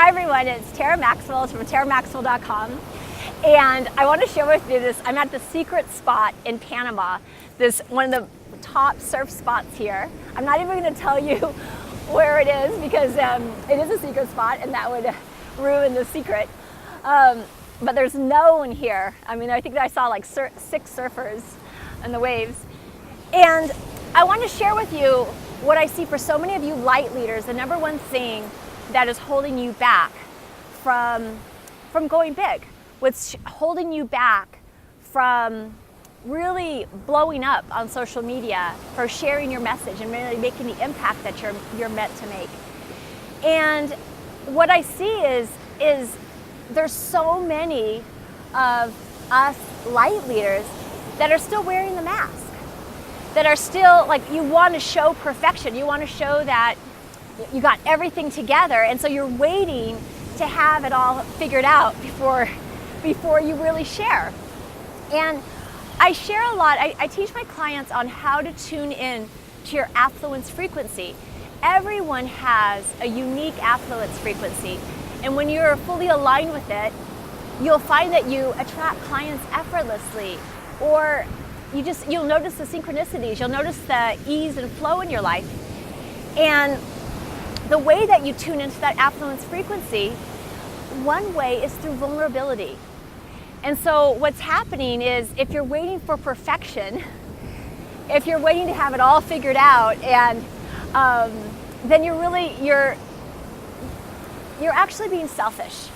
Hi everyone, it's Tara Maxwell from TaraMaxwell.com, and I want to share with you this. I'm at the secret spot in Panama, this one of the top surf spots here. I'm not even going to tell you where it is because it is a secret spot and that would ruin the secret. But there's no one here. I mean, I think I saw like 6 surfers in the waves. And I want to share with you what I see for so many of you light leaders. The number one thing that is holding you back from going big, what's holding you back from really blowing up on social media, for sharing your message and really making the impact that you're meant to make. And what I see is there's so many of us light leaders that are still wearing the mask, that are still like, you want to show perfection, you want to show that you got everything together, and so you're waiting to have it all figured out before you really share. And I share a lot. I teach my clients on how to tune in to your affluence frequency. Everyone has a unique affluence frequency, and when you're fully aligned with it, you'll find that you attract clients effortlessly, or you'll notice the synchronicities, you'll notice the ease and flow in your life. And the way that you tune into that affluence frequency, one way is through vulnerability. And so what's happening is, if you're waiting for perfection, if you're waiting to have it all figured out, and then you're actually being selfish.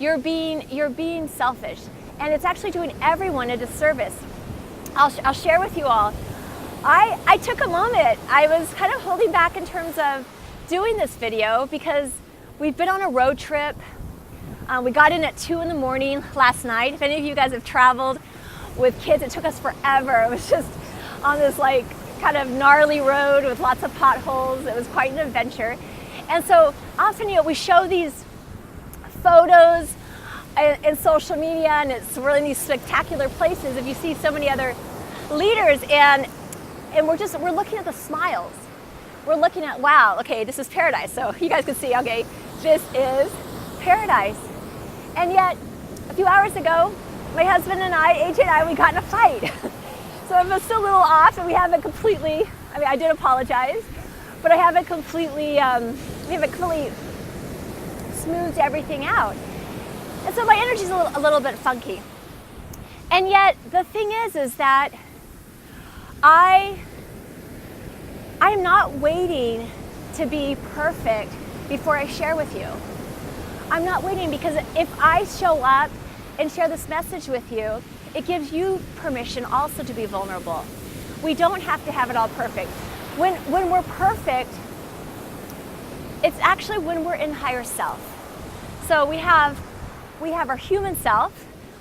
You're being selfish, and it's actually doing everyone a disservice. I'll share with you all. I took a moment. I was kind of holding back in terms of doing this video because we've been on a road trip. We got in at 2 in the morning last night. If any of you guys have traveled with kids, it took us forever. It was just on this like kind of gnarly road with lots of potholes. It was quite an adventure. And so often, we show these photos in social media, and it's really in these spectacular places. If you see so many other leaders, and we're looking at the smiles. We're looking at, wow, okay, this is paradise. So you guys can see, okay, this is paradise. And yet, a few hours ago, my husband and I, AJ and I, we got in a fight. So I'm still a little off, and we haven't completely, I did apologize, but I haven't completely, we haven't completely smoothed everything out. And so my energy's a little bit funky. And yet, the thing is that I am not waiting to be perfect before I share with you. I'm not waiting, because if I show up and share this message with you, it gives you permission also to be vulnerable. We don't have to have it all perfect. When we're perfect, it's actually when we're in higher self. So we have our human self,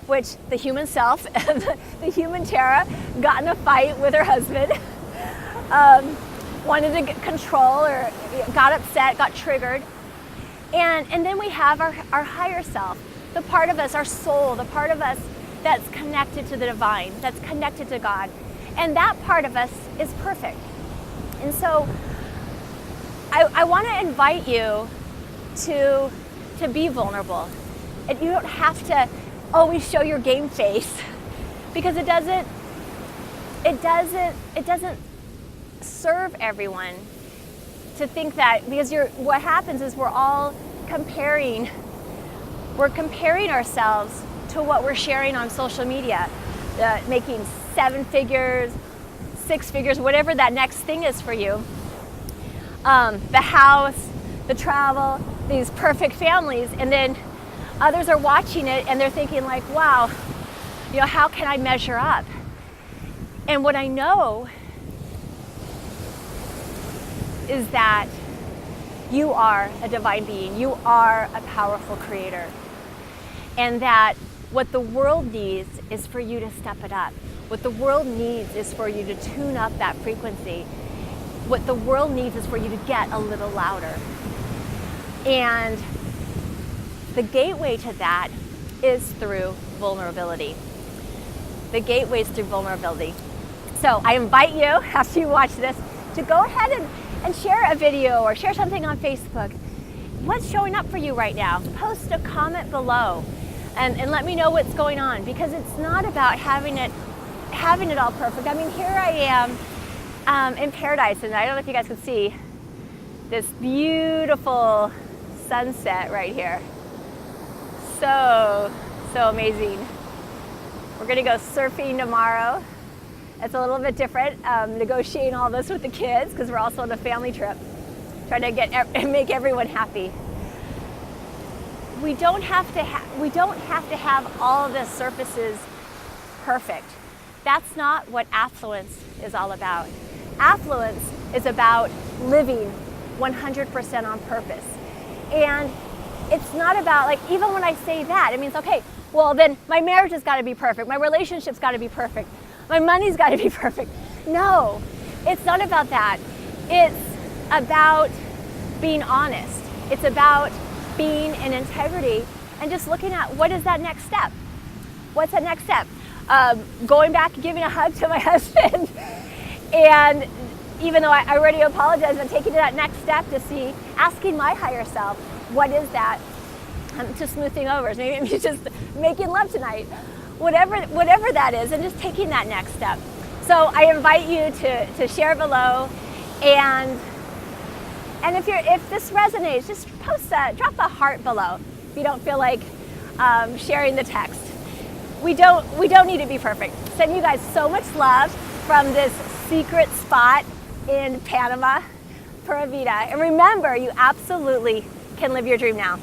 which the human self, the human Tara, got in a fight with her husband, wanted to get control, or got upset, got triggered. And then we have our higher self, the part of us, our soul, the part of us that's connected to the divine, that's connected to God. And that part of us is perfect. And so I want to invite you to be vulnerable. And you don't have to always show your game face, because it doesn't serve everyone to think that, because what happens is we're comparing ourselves to what we're sharing on social media, making 7 figures, 6 figures, whatever that next thing is for you. The house, the travel, these perfect families, and then others are watching it and they're thinking like, wow, how can I measure up? And what I know is that you are a divine being. You are a powerful creator. And that what the world needs is for you to step it up. What the world needs is for you to tune up that frequency. What the world needs is for you to get a little louder. And the gateway to that is through vulnerability. The gateway is through vulnerability. So I invite you, after you watch this, to go ahead and share a video or share something on Facebook what's showing up for you right now? Post a comment below and let me know what's going on, because it's not about having it all perfect. I mean, here I am in paradise, and I don't know if you guys can see this beautiful sunset right here. So amazing. We're gonna go surfing tomorrow. It's a little bit different, negotiating all this with the kids because we're also on a family trip, trying to make everyone happy. We don't have to have all of the surfaces perfect. That's not what affluence is all about. Affluence is about living 100% on purpose. And it's not about, like, even when I say that, it means, okay, well then my marriage has got to be perfect, my relationship's got to be perfect, my money's got to be perfect. No, it's not about that. It's about being honest. It's about being in integrity and just looking at what is that next step. What's that next step? Going back and giving a hug to my husband. And even though I already apologized, I'm taking that next step to see, asking my higher self, what is that? To smoothing over, maybe just making love tonight, whatever that is, and just taking that next step. So I invite you to share below, and if this resonates, just drop a heart below. If you don't feel like sharing the text, we don't need to be perfect. Send you guys so much love from this secret spot in Panama, Pura Vida, and remember, you absolutely can live your dream now.